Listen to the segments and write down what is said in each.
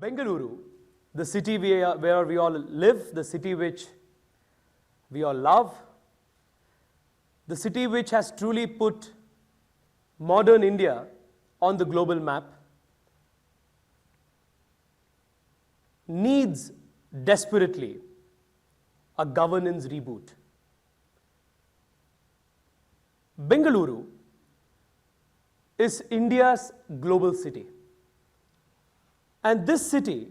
Bengaluru, the city where we all live, the city which we all love, the city which has truly put modern India on the global map, needs desperately a governance reboot. Bengaluru is India's global city. And this city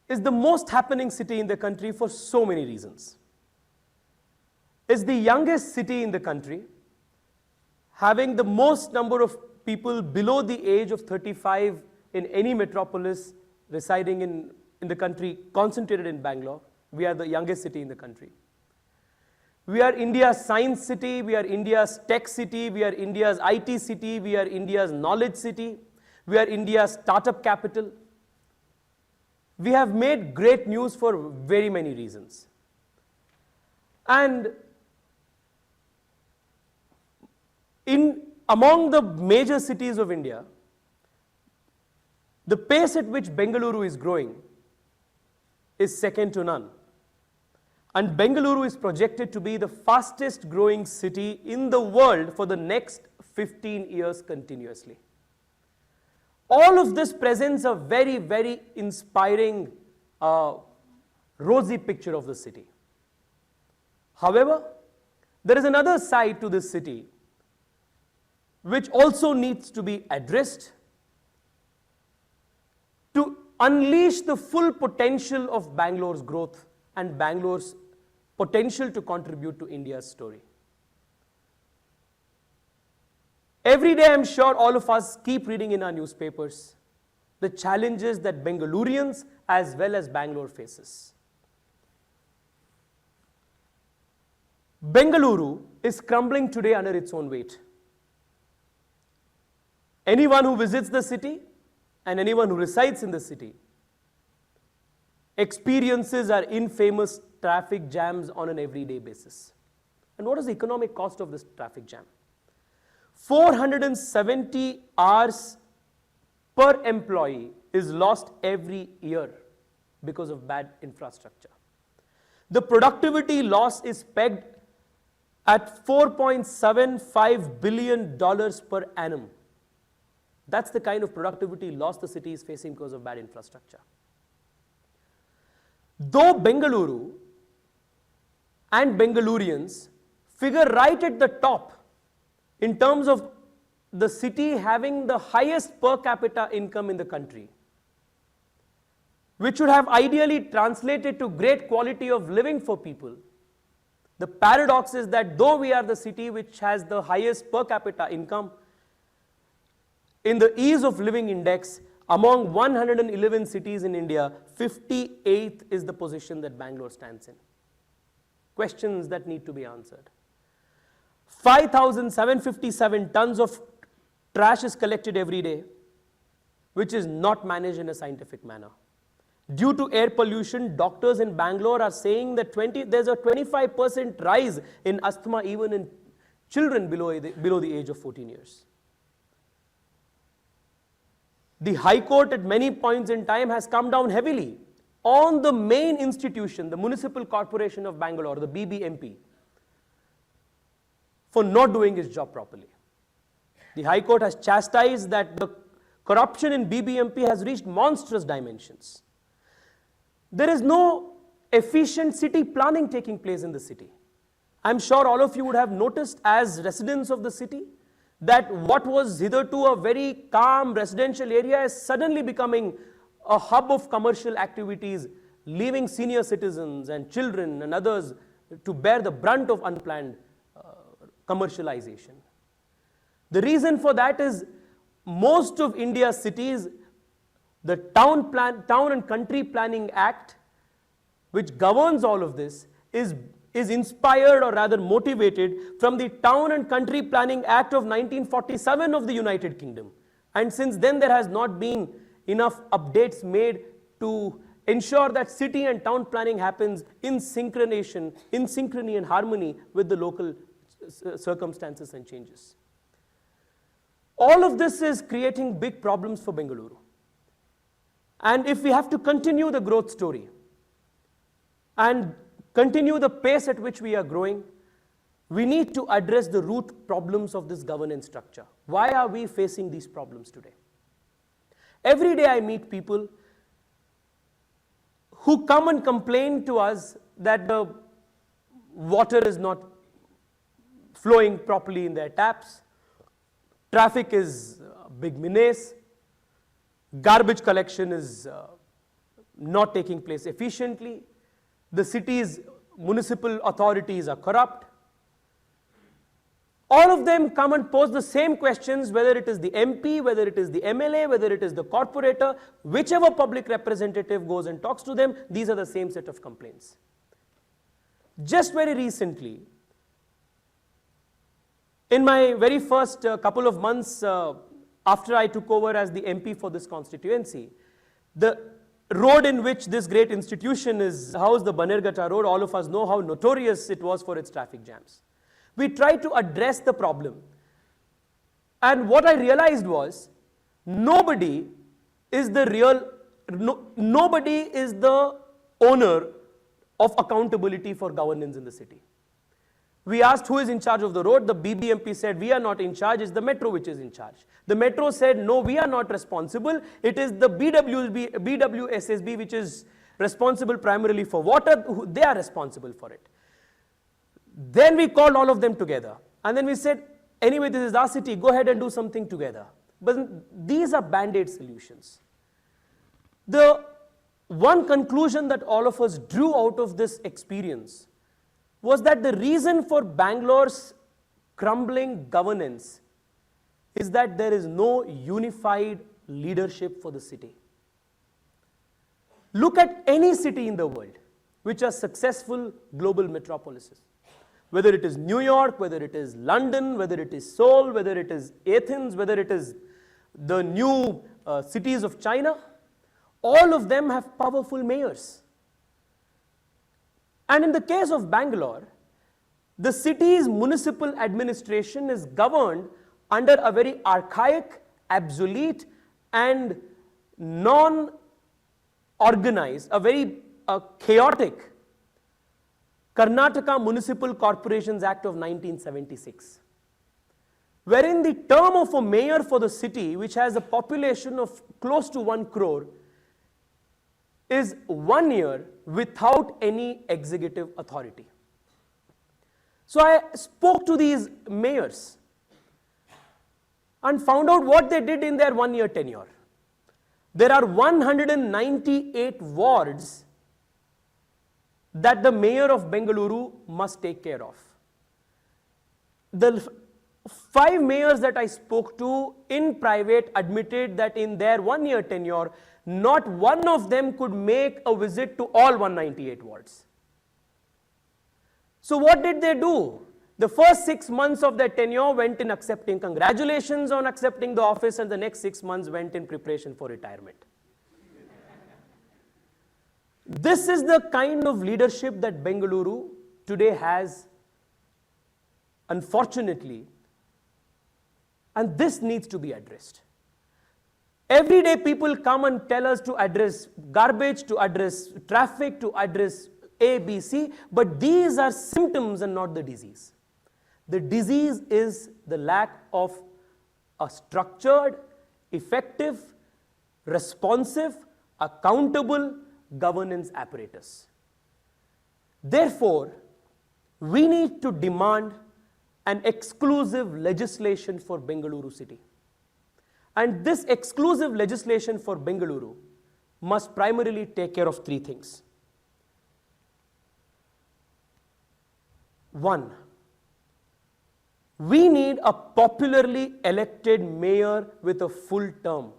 is the most happening city in the country for so many reasons. It's the youngest city in the country, having the most number of people below the age of 35 in any metropolis residing in the country, concentrated in Bangalore. We are the youngest city in the country. We are India's science city, we are India's tech city, we are India's IT city, we are India's knowledge city, we are India's startup capital. We have made great news for very many reasons. And among the major cities of India, the pace at which Bengaluru is growing is second to none. And Bengaluru is projected to be the fastest growing city in the world for the next 15 years continuously. All of this presents a very, very inspiring, rosy picture of the city. However, there is another side to this city which also needs to be addressed to unleash the full potential of Bangalore's growth and Bangalore's potential to contribute to India's story. Every day, I'm sure all of us keep reading in our newspapers the challenges that Bengalurians as well as Bangalore faces. Bengaluru is crumbling today under its own weight. Anyone who visits the city and anyone who resides in the city experiences our infamous traffic jams on an everyday basis. And what is the economic cost of this traffic jam? 470 hours per employee is lost every year because of bad infrastructure. The productivity loss is pegged at $4.75 billion per annum. That's the kind of productivity loss the city is facing because of bad infrastructure. Though Bengaluru and Bengalurians figure right at the top in terms of the city having the highest per capita income in the country, which should have ideally translated to great quality of living for people, the paradox is that though we are the city which has the highest per capita income, in the ease of living index, among 111 cities in India, 58th is the position that Bangalore stands in. Questions that need to be answered. 5,757 tons of trash is collected every day, which is not managed in a scientific manner. Due to air pollution, doctors in Bangalore are saying that there's a 25% rise in asthma even in children below the age of 14 years. The High Court at many points in time has come down heavily on the main institution, the Municipal Corporation of Bangalore, the BBMP, for not doing its job properly. The High Court has chastised that the corruption in BBMP has reached monstrous dimensions. There is no efficient city planning taking place in the city. I'm sure all of you would have noticed as residents of the city that what was hitherto a very calm residential area is suddenly becoming a hub of commercial activities, leaving senior citizens and children and others to bear the brunt of unplanned commercialization. The reason for that is most of India's cities, the Town and Country Planning Act, which governs all of this, is inspired or rather motivated from the Town and Country Planning Act of 1947 of the United Kingdom. And since then there has not been enough updates made to ensure that city and town planning happens in synchrony and harmony with the local circumstances and changes. All of this is creating big problems for Bengaluru. And if we have to continue the growth story and continue the pace at which we are growing, we need to address the root problems of this governance structure. Why are we facing these problems today? Every day I meet people who come and complain to us that the water is not flowing properly in their taps, traffic is a big menace, garbage collection is not taking place efficiently, the city's municipal authorities are corrupt. All of them come and pose the same questions, whether it is the MP, whether it is the MLA, whether it is the corporator, whichever public representative goes and talks to them, these are the same set of complaints. Just very recently, in my very first couple of months after I took over as the MP for this constituency, the road in which this great institution is housed, the Banerghatta road, all of us know how notorious it was for its traffic jams. We tried to address the problem. And what I realized was, nobody is the owner of accountability for governance in the city. We asked who is in charge of the road. The BBMP said, we are not in charge, it's the metro which is in charge. The metro said, no, we are not responsible. It is the BWSSB which is responsible primarily for water. They are responsible for it. Then we called all of them together. And then we said, anyway, this is our city, go ahead and do something together. But these are band-aid solutions. The one conclusion that all of us drew out of this experience was that the reason for Bangalore's crumbling governance is that there is no unified leadership for the city. Look at any city in the world which are successful global metropolises. Whether it is New York, whether it is London, whether it is Seoul, whether it is Athens, whether it is the new cities of China, all of them have powerful mayors. And in the case of Bangalore, the city's municipal administration is governed under a very archaic, obsolete, and non-organized, a very chaotic Karnataka Municipal Corporations Act of 1976, wherein the term of a mayor for the city, which has a population of close to 1 crore, is 1 year without any executive authority. So I spoke to these mayors and found out what they did in their 1-year tenure. There are 198 wards that the mayor of Bengaluru must take care of. The 5 mayors that I spoke to in private admitted that in their 1-year tenure, not one of them could make a visit to all 198 wards. So what did they do? The first 6 months of their tenure went in accepting congratulations on accepting the office, and the next 6 months went in preparation for retirement. This is the kind of leadership that Bengaluru today has, unfortunately, and this needs to be addressed. Every day people come and tell us to address garbage, to address traffic, to address A, B, C, but these are symptoms and not the disease. The disease is the lack of a structured, effective, responsive, accountable governance apparatus. Therefore, we need to demand an exclusive legislation for Bengaluru city. And this exclusive legislation for Bengaluru must primarily take care of 3 things. 1, we need a popularly elected mayor with a full term,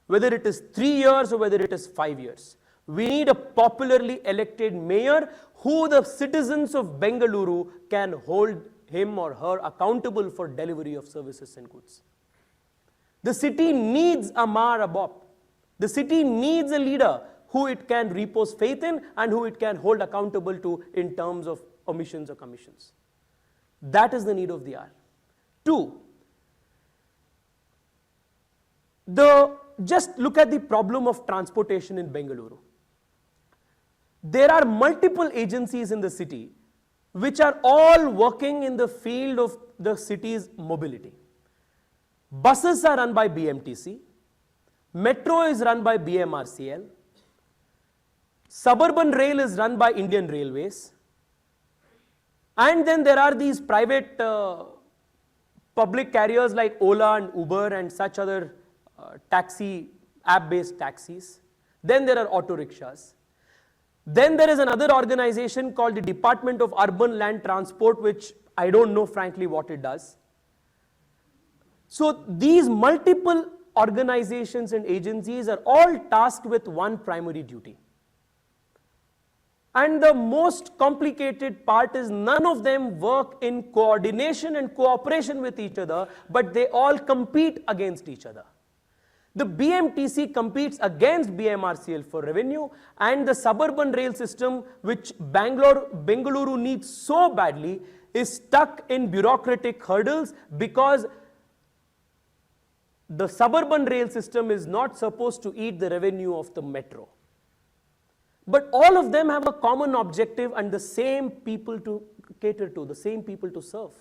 whether it is 3 years or whether it is 5 years. We need a popularly elected mayor who the citizens of Bengaluru can hold him or her accountable for delivery of services and goods. The city needs a Mayor Abop. The city needs a leader who it can repose faith in and who it can hold accountable to in terms of omissions or commissions. That is the need of the hour. 2, the just look at the problem of transportation in Bengaluru. There are multiple agencies in the city which are all working in the field of the city's mobility. Buses are run by BMTC, metro is run by BMRCL, suburban rail is run by Indian Railways, and then there are these private public carriers like Ola and Uber and such other app-based taxis. Then there are auto rickshaws. Then there is another organization called the Department of Urban Land Transport, which I don't know frankly what it does. So these multiple organizations and agencies are all tasked with one primary duty. And the most complicated part is none of them work in coordination and cooperation with each other, but they all compete against each other. The BMTC competes against BMRCL for revenue, and the suburban rail system, which Bengaluru needs so badly, is stuck in bureaucratic hurdles because the suburban rail system is not supposed to eat the revenue of the metro. But all of them have a common objective and the same people to cater to, the same people to serve.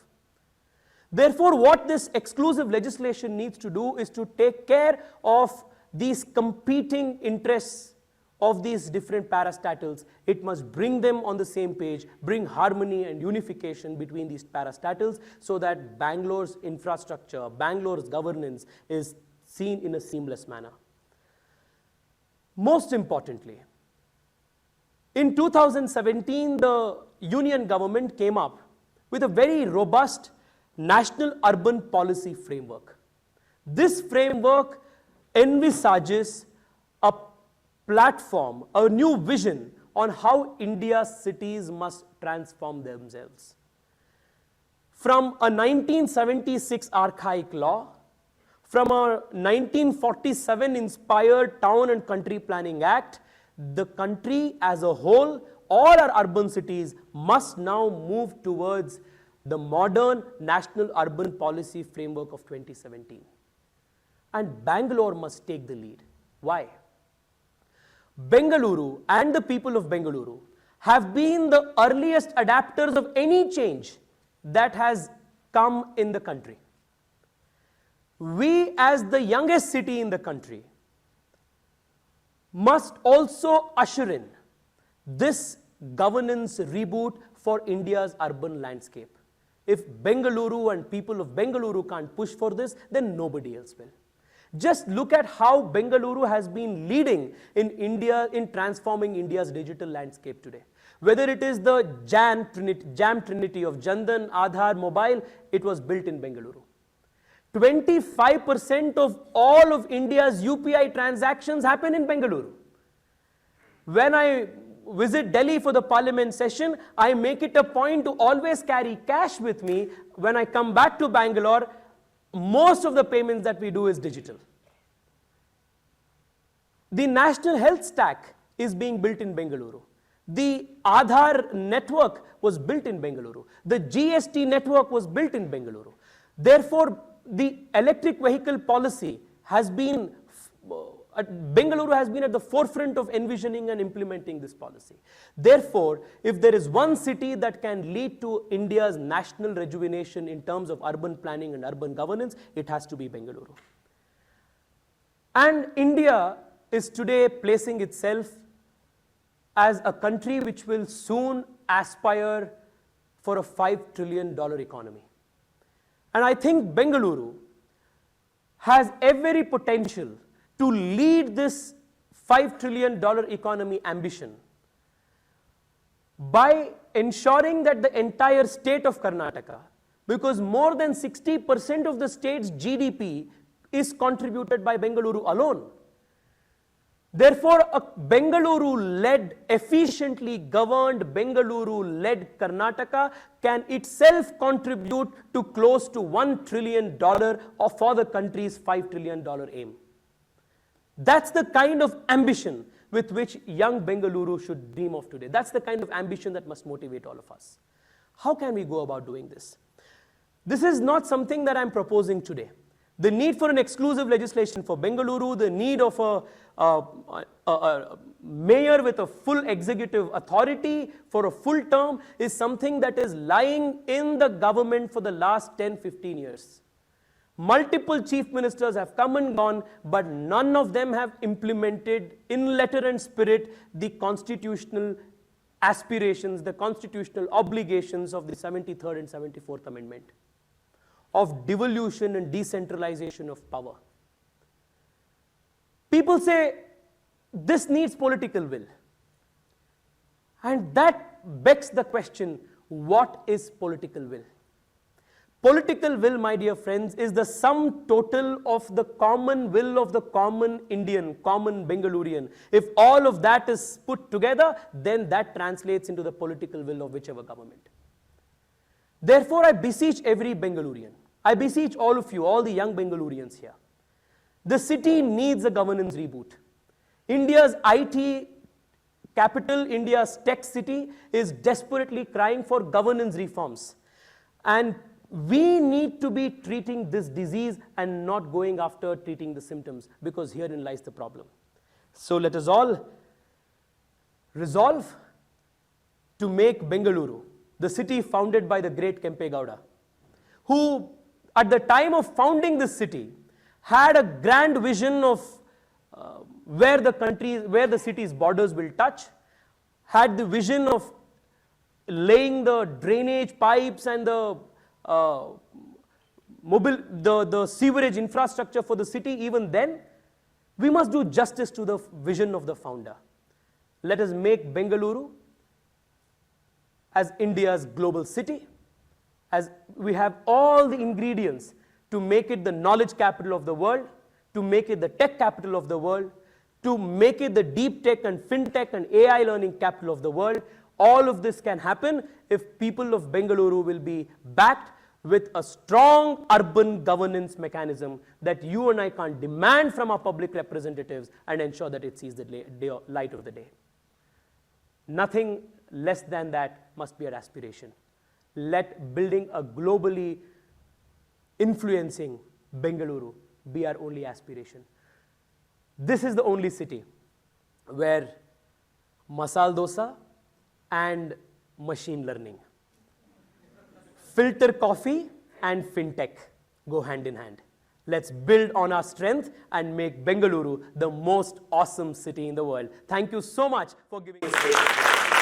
Therefore, what this exclusive legislation needs to do is to take care of these competing interests of these different parastatals. It must bring them on the same page, bring harmony and unification between these parastatals so that Bangalore's infrastructure, Bangalore's governance is seen in a seamless manner. Most importantly, in 2017, the union government came up with a very robust national urban policy framework. This framework envisages a platform, a new vision on how India's cities must transform themselves. From a 1976 archaic law, from a 1947 inspired Town and Country Planning Act, the country as a whole, all our urban cities must now move towards the modern national urban policy framework of 2017. And Bangalore must take the lead. Why? Bengaluru and the people of Bengaluru have been the earliest adapters of any change that has come in the country. We, as the youngest city in the country, must also usher in this governance reboot for India's urban landscape. If Bengaluru and people of Bengaluru can't push for this, then nobody else will. Just look at how Bengaluru has been leading in India in transforming India's digital landscape today. Whether it is the jam trinity of Jandan, Aadhaar, Mobile, it was built in Bengaluru. 25% of all of India's UPI transactions happen in Bengaluru. When I visit Delhi for the parliament session, I make it a point to always carry cash with me. When I come back to Bangalore, most of the payments that we do is digital. The national health stack is being built in Bengaluru. The Aadhaar network was built in Bengaluru. The GST network was built in Bengaluru. Therefore, the electric vehicle policy has been, Bengaluru has been at the forefront of envisioning and implementing this policy. Therefore, if there is one city that can lead to India's national rejuvenation in terms of urban planning and urban governance, it has to be Bengaluru. And India is today placing itself as a country which will soon aspire for a $5 trillion economy. And I think Bengaluru has every potential to lead this $5 trillion economy ambition by ensuring that the entire state of Karnataka, because more than 60% of the state's GDP is contributed by Bengaluru alone. Therefore, a Bengaluru-led, efficiently governed Bengaluru-led Karnataka can itself contribute to close to $1 trillion for the country's $5 trillion aim. That's the kind of ambition with which young Bengaluru should dream of today. That's the kind of ambition that must motivate all of us. How can we go about doing this? This is not something that I'm proposing today. The need for an exclusive legislation for Bengaluru, the need of a mayor with a full executive authority for a full term is something that is lying in the government for the last 10-15 years. Multiple chief ministers have come and gone, but none of them have implemented in letter and spirit the constitutional aspirations, the constitutional obligations of the 73rd and 74th Amendment of devolution and decentralization of power. People say this needs political will. And that begs the question, what is political will? Political will, my dear friends, is the sum total of the common will of the common Indian, common Bengalurian. If all of that is put together, then that translates into the political will of whichever government. Therefore, I beseech every Bengalurian, I beseech all of you, all the young Bengalurians here. The city needs a governance reboot. India's IT capital, India's tech city, is desperately crying for governance reforms. And we need to be treating this disease and not going after treating the symptoms, because herein lies the problem. So let us all resolve to make Bengaluru, the city founded by the great Kempe Gowda, who at the time of founding this city had a grand vision of where the city's borders will touch, had the vision of laying the drainage pipes and the sewerage infrastructure for the city. Even then, we must do justice to the vision of the founder. Let us make Bengaluru as India's global city, as we have all the ingredients to make it the knowledge capital of the world, to make it the tech capital of the world, to make it the deep tech and fintech and AI learning capital of the world. All of this can happen if people of Bengaluru will be backed with a strong urban governance mechanism that you and I can't demand from our public representatives and ensure that it sees the light of the day. Nothing less than that must be our aspiration. Let building a globally influencing Bengaluru be our only aspiration. This is the only city where masala dosa and machine learning, filter coffee and fintech go hand in hand. Let's build on our strength and make Bengaluru the most awesome city in the world. Thank you so much for giving us space.